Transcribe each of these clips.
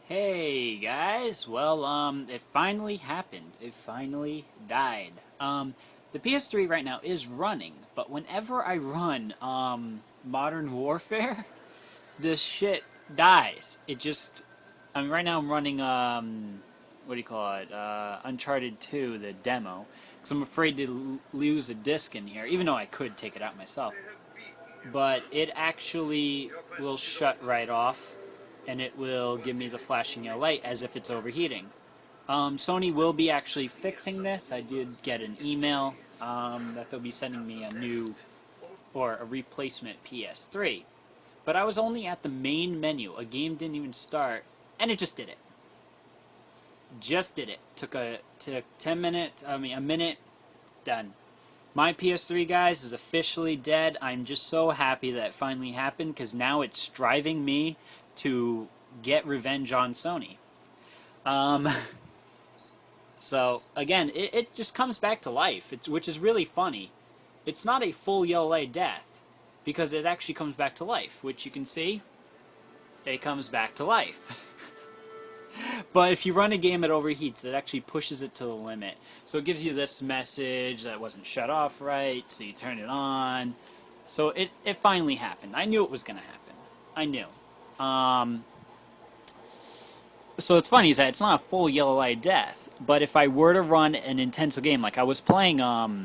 Hey guys, well, it finally happened. It finally died. The PS3 right now is running, but whenever I run, Modern Warfare, this shit dies. It just, right now I'm running, what do you call it, Uncharted 2, the demo, because I'm afraid to lose a disc in here, even though I could take it out myself. But it actually will shut right off and it will give me the flashing yellow light as if it's overheating. Sony will be actually fixing this. I did get an email that they'll be sending me a new or a replacement PS3. But I was only at the main menu. A game didn't even start, and it just did it. Just did it. Took 10 minutes. A minute. Done. My PS3, guys, is officially dead. I'm just so happy that it finally happened because now it's driving me to get revenge on Sony. So, again, it just comes back to life, which is really funny. It's not a full yellow light death because it actually comes back to life, which you can see, it comes back to life. But if you run a game that overheats, it actually pushes it to the limit. So it gives you this message that it wasn't shut off right, so you turn it on. So it finally happened. I knew it was going to happen. I knew. So it's funny is that it's not a full yellow light death, but if I were to run an intensive game, like I was playing, what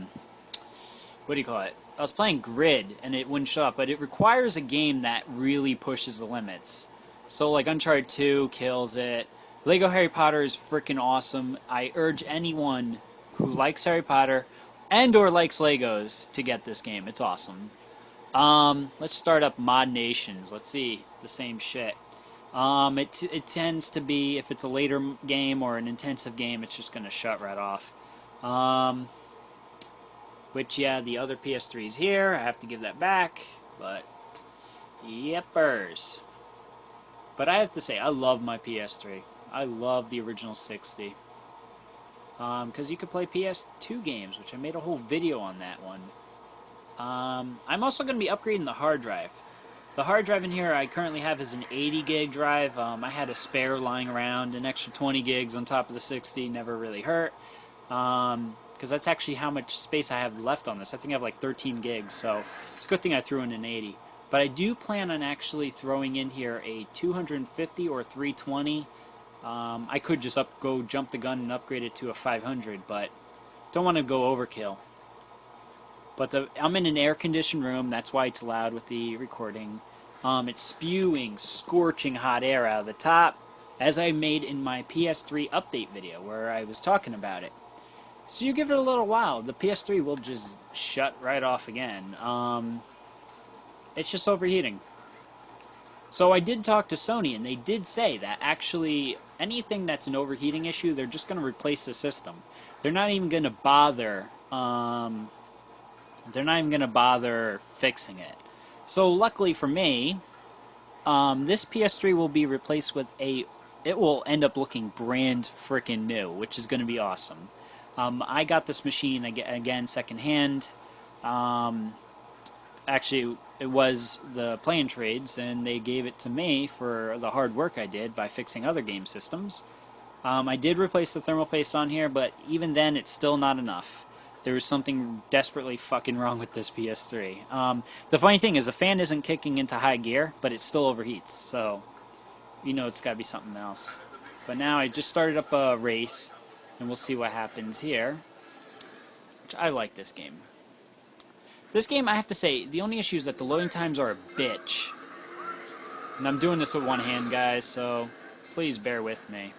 do you call it? I was playing Grid, and it wouldn't shut up, but it requires a game that really pushes the limits. So like Uncharted 2 kills it. Lego Harry Potter is freaking awesome. I urge anyone who likes Harry Potter and or likes Legos to get this game. It's awesome. Let's start up Mod Nations. Let's see the same shit. It tends to be, if it's a later game or an intensive game, it's just going to shut right off. Which, yeah, the other PS3's here. I have to give that back, but yepers. But I have to say, I love my PS3. I love the original 60. Because you could play PS2 games, which I made a whole video on that one. I'm also going to be upgrading the hard drive. The hard drive in here I currently have is an 80 gig drive. I had a spare lying around, an extra 20 gigs on top of the 60, never really hurt. Because that's actually how much space I have left on this. I think I have like 13 gigs, so it's a good thing I threw in an 80. But I do plan on actually throwing in here a 250 or 320. I could just go jump the gun and upgrade it to a 500, but don't want to go overkill. But I'm in an air-conditioned room, that's why it's loud with the recording. It's spewing scorching hot air out of the top, as I made in my PS3 update video where I was talking about it. So you give it a little while, the PS3 will just shut right off again. It's just overheating. So I did talk to Sony, and they did say that actually anything that's an overheating issue, they're just going to replace the system. They're not even going to bother. They're not even going to bother fixing it. So luckily for me, this PS3 will be replaced with it will end up looking brand freaking new, which is going to be awesome. I got this machine again secondhand. Actually, it was the Play 'n Trades, and they gave it to me for the hard work I did by fixing other game systems. I did replace the thermal paste on here, but even then, it's still not enough. There was something desperately fucking wrong with this PS3. The funny thing is the fan isn't kicking into high gear, but it still overheats, so you know it's got to be something else. But now I just started up a race, and we'll see what happens here. Which I like this game. This game, I have to say, the only issue is that the loading times are a bitch. And I'm doing this with one hand, guys, so please bear with me.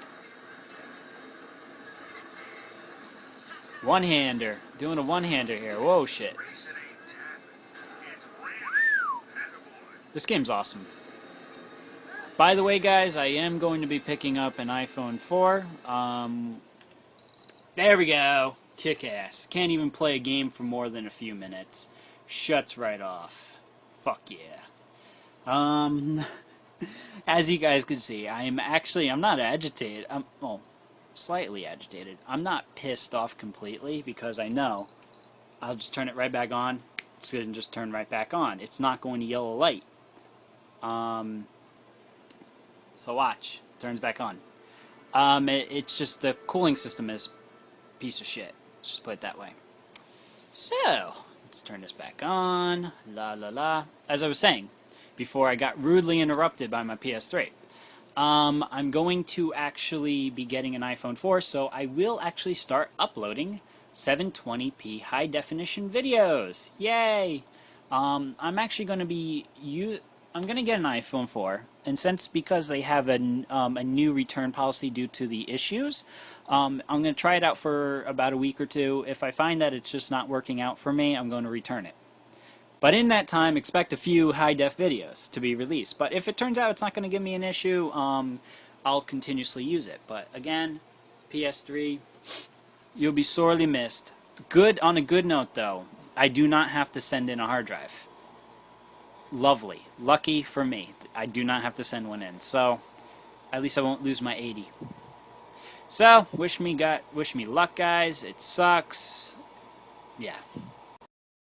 One-hander. Doing a one-hander here. Whoa, shit. This game's awesome. By the way, guys, I am going to be picking up an iPhone 4. There we go. Kick-ass. Can't even play a game for more than a few minutes. Shuts right off. Fuck yeah. As you guys can see, I'm not agitated. Well, slightly agitated. I'm not pissed off completely because I know I'll just turn it right back on. It's going to just turn right back on. It's not going to yellow light. So watch. turns back on. It's just the cooling system is a piece of shit. Let's just put it that way. So, let's turn this back on. La la la. As I was saying, before I got rudely interrupted by my PS3. I'm going to actually be getting an iPhone 4, so I will actually start uploading 720p high definition videos. Yay! I'm actually going to be I'm going to get an iPhone 4, and because they have a new return policy due to the issues, I'm going to try it out for about a week or two. If I find that it's just not working out for me, I'm going to return it. But in that time, expect a few high-def videos to be released. But if it turns out it's not going to give me an issue, I'll continuously use it. But again, PS3, you'll be sorely missed. On a good note, though, I do not have to send in a hard drive. Lovely. Lucky for me. I do not have to send one in. So, at least I won't lose my 80. So, wish me luck, guys. It sucks. Yeah.